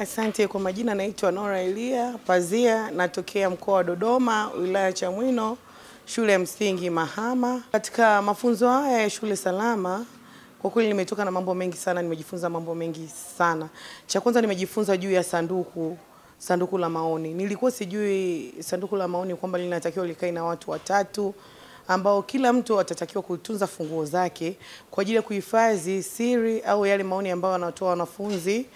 Asante. Kwa majina naitwa Nora Elia Pazia, natokea mkoa wa Dodoma, wilaya Chamwino, shule ya msingi Mahama. Katika mafunzo haya ya shule salama, kwa kweli nimetoka na mambo mengi sana, nimejifunza mambo mengi sana. Cha kwanza nimejifunza juu ya sanduku la maoni. Nilikuwa sijui sanduku la maoni kwamba linatakiwa likae na watu watatu, ambao kila mtu atatakiwa kutunza funguo zake kwa ajili ya kuhifadhi siri au yale maoni ambayo wanatoa wanafunzi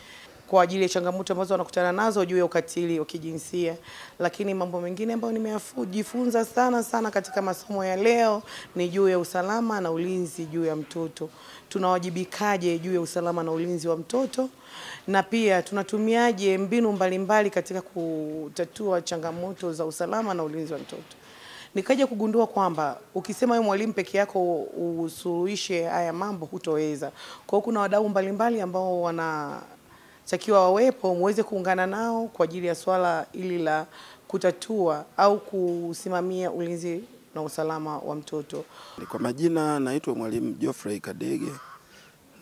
kwa ajili ya changamoto ambazo wanakutana nazo juu ya ukatili wa kijinsia. Lakini mambo mengine ambayo nimejifunza sana katika masomo ya leo ni juu ya usalama na ulinzi juu ya mtoto. Tunawajibikaje juu ya usalama na ulinzi wa mtoto, na pia tunatumiaje mbinu mbalimbali katika kutatua changamoto za usalama na ulinzi wa mtoto. Nikaja kugundua kwamba ukisema wewe mwalimu peke yako usuluhishe haya mambo hutoweza. Kwa hiyo kuna wadau mbalimbali ambao wanatakiwa wawepo, muweze kuungana nao kwa ajili ya swala hili la kutatua au kusimamia ulinzi na usalama wa mtoto. Kwa majina naitwa Mwalimu Geoffrey Kadege,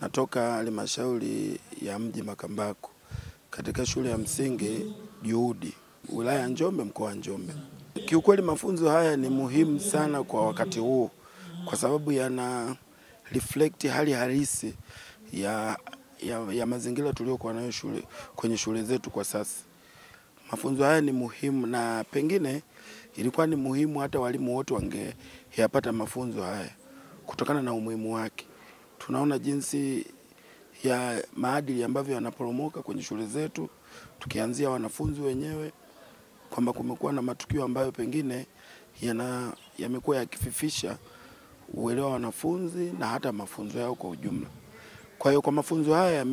natoka halmashauri ya mji Makambako katika shule ya msingi Juhudi, wilaya ya Njombe, mkoa wa Njombe. Kiukweli mafunzo haya ni muhimu sana kwa wakati huu kwa sababu yana reflect hali halisi ya mazingira tuliokuwa nayo kwenye shule zetu kwa sasa. Mafunzo haya ni muhimu, na pengine ilikuwa ni muhimu hata walimu wote wangeyapata mafunzo haya kutokana na umuhimu wake. Tunaona jinsi ya maadili ambavyo yanaporomoka kwenye shule zetu, tukianzia wanafunzi wenyewe, kwamba kumekuwa na matukio ambayo pengine yamekuwa yakififisha uelewa wa wanafunzi na hata mafunzo yao kwa ujumla. Kwa hiyo kwa mafunzo haya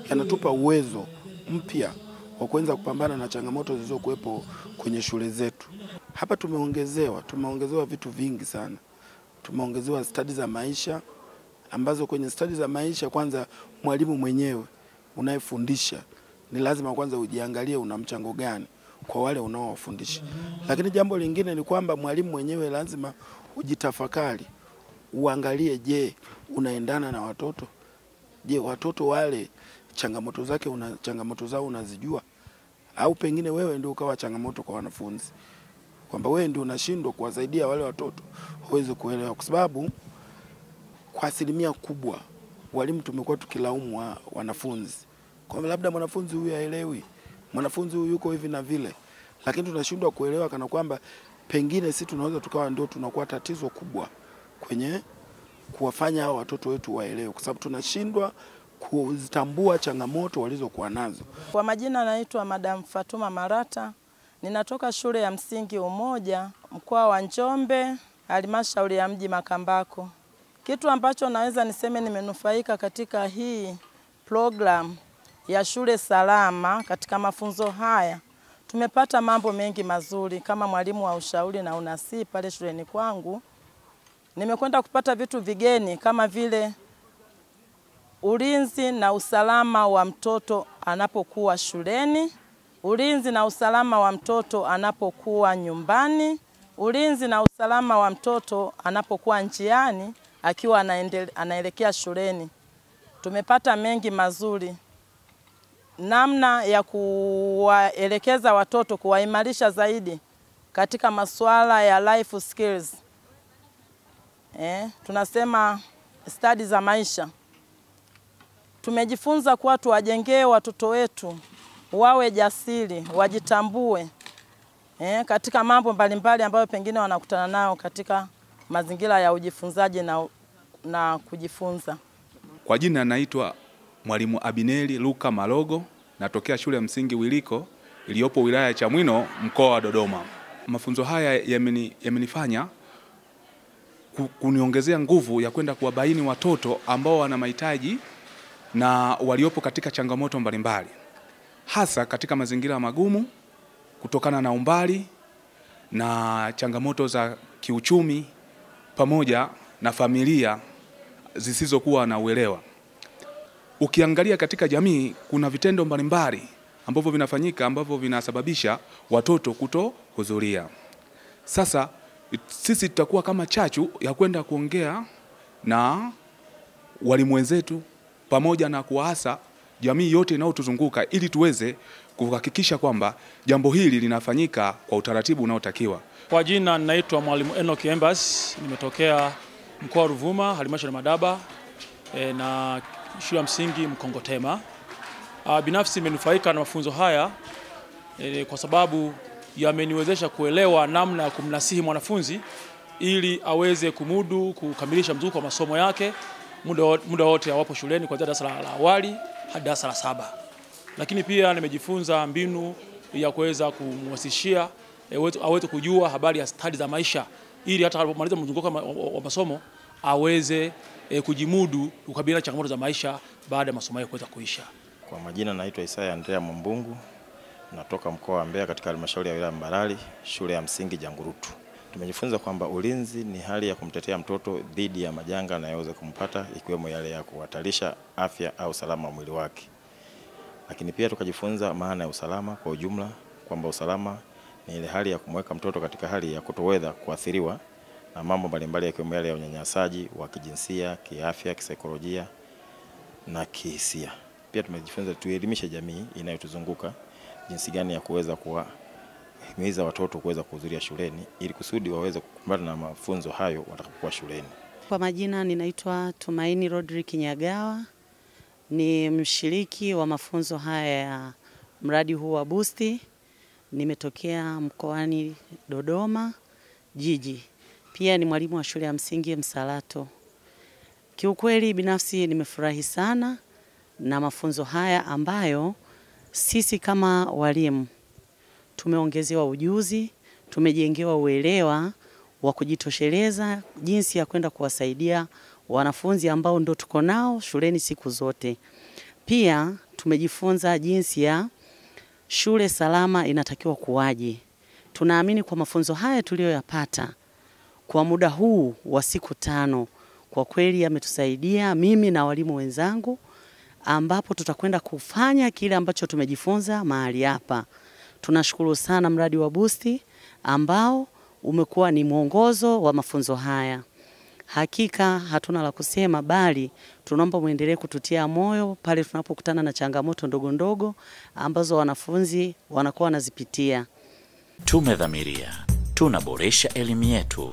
yanatupa uwezo mpya wa kuanza kupambana na changamoto zilizokuwepo kwenye shule zetu. Hapa tumeongezewa vitu vingi sana. Tumeongezewa stadi za maisha, ambazo kwenye stadi za maisha kwanza mwalimu mwenyewe unayefundisha ni lazima kwanza ujiangalie una mchango gani kwa wale unaowafundisha. Lakini jambo lingine ni kwamba mwalimu mwenyewe lazima ujitafakari, uangalie, je, unaendana na watoto? Je, watoto wale changamoto zao unazijua? Au pengine wewe ndio ukawa changamoto kwa wanafunzi, kwamba wewe ndio unashindwa kuwasaidia wale watoto waweze kuelewa. Kwa sababu kwa asilimia kubwa walimu tumekuwa tukilaumu wanafunzi, kwa labda mwanafunzi huyu haelewi, mwanafunzi huyu yuko hivi na vile, lakini tunashindwa kuelewa kana kwamba pengine sisi tunaweza tukawa ndio tunakuwa tatizo kubwa kwenye kuwafanya hao watoto wetu waelewe, kwa sababu tunashindwa kuzitambua changamoto walizokuwa nazo. Kwa majina naitwa Madam Fatuma Marata, ninatoka shule ya msingi Umoja, mkoa wa Njombe, halmashauri ya mji Makambako. Kitu ambacho naweza niseme nimenufaika katika hii program ya shule salama, katika mafunzo haya tumepata mambo mengi mazuri. Kama mwalimu wa ushauri na unasii pale shuleni kwangu, nimekwenda kupata vitu vigeni kama vile ulinzi na usalama wa mtoto anapokuwa shuleni, ulinzi na usalama wa mtoto anapokuwa nyumbani, ulinzi na usalama wa mtoto anapokuwa njiani akiwa anaelekea shuleni. Tumepata mengi mazuri, namna ya kuwaelekeza watoto, kuwaimarisha zaidi katika masuala ya life skills. Tunasema stadi za maisha. Tumejifunza kuwa tuwajengee watoto wetu wawe jasiri, wajitambue katika mambo mbalimbali ambayo pengine wanakutana nao katika mazingira ya ujifunzaji na kujifunza. Kwa jina naitwa Mwalimu Abineli Luka Malogo, natokea shule ya msingi Wiliko iliyopo wilaya ya Chamwino, mkoa wa Dodoma. Mafunzo haya yamenifanya kuniongezea nguvu ya kwenda kuwabaini watoto ambao wana mahitaji na waliopo katika changamoto mbalimbali, hasa katika mazingira magumu kutokana na umbali na changamoto za kiuchumi pamoja na familia zisizokuwa na uelewa. Ukiangalia katika jamii kuna vitendo mbalimbali ambavyo vinafanyika ambavyo vinasababisha watoto kutohudhuria. Sasa sisi tutakuwa kama chachu ya kwenda kuongea na walimu wenzetu pamoja na kuwaasa jamii yote inayotuzunguka ili tuweze kuhakikisha kwamba jambo hili linafanyika kwa utaratibu unaotakiwa. Kwa jina ninaitwa Mwalimu Enoch Embas, nimetokea mkoa wa Ruvuma, halmashauri Madaba na shule ya msingi Mkongotema. Binafsi nimenufaika na mafunzo haya kwa sababu yameniwezesha kuelewa namna ya kumnasihi mwanafunzi ili aweze kumudu kukamilisha mzunguko wa masomo yake muda wote awapo shuleni, kuanzia darasa la awali hadi darasa la 7. Lakini pia nimejifunza mbinu ya kuweza kumwasishia aweze kujua habari ya stadi za maisha ili hata alipomaliza mzunguko wa masomo aweze kujimudu kukabiliana na changamoto za maisha baada ya masomo yake kuweza kuisha. Kwa majina naitwa Isaya Andrea Mwambungu, natoka mkoa wa Mbeya katika halmashauri ya wilaya Mbarali, shule ya msingi Jangurutu. Tumejifunza kwamba ulinzi ni hali ya kumtetea mtoto dhidi ya majanga yanayoweza kumpata, ikiwemo yale ya kuhatarisha afya au usalama wa mwili wake. Lakini pia tukajifunza maana ya usalama kwa ujumla, kwamba usalama ni ile hali ya kumweka mtoto katika hali ya kutoweza kuathiriwa na mambo mbalimbali yakiwemo yale ya unyanyasaji wa kijinsia, kiafya, kisaikolojia na kihisia. Pia tumejifunza tuelimishe jamii inayotuzunguka jinsi gani ya kuweza kuwahimiza watoto kuweza kuhudhuria shuleni ili kusudi waweze kukumbana na mafunzo hayo watakapokuwa shuleni. Kwa majina ninaitwa Tumaini Rodrick Nyagawa, ni mshiriki wa mafunzo haya ya mradi huu wa Boost. Nimetokea mkoani Dodoma jiji. Pia ni mwalimu wa shule ya msingi Msalato. Kiukweli binafsi nimefurahi sana na mafunzo haya ambayo sisi kama walimu tumeongezewa ujuzi, tumejengewa uelewa wa kujitosheleza jinsi ya kwenda kuwasaidia wanafunzi ambao ndo tuko nao shuleni siku zote. Pia tumejifunza jinsi ya shule salama inatakiwa kuwaje. Tunaamini kwa mafunzo haya tuliyoyapata kwa muda huu wa siku 5, kwa kweli yametusaidia mimi na walimu wenzangu, ambapo tutakwenda kufanya kile ambacho tumejifunza mahali hapa. Tunashukuru sana mradi wa Boost ambao umekuwa ni mwongozo wa mafunzo haya. Hakika hatuna la kusema, bali tunaomba muendelee kututia moyo pale tunapokutana na changamoto ndogo ndogo ambazo wanafunzi wanakuwa wanazipitia. Tumedhamiria tunaboresha elimu yetu.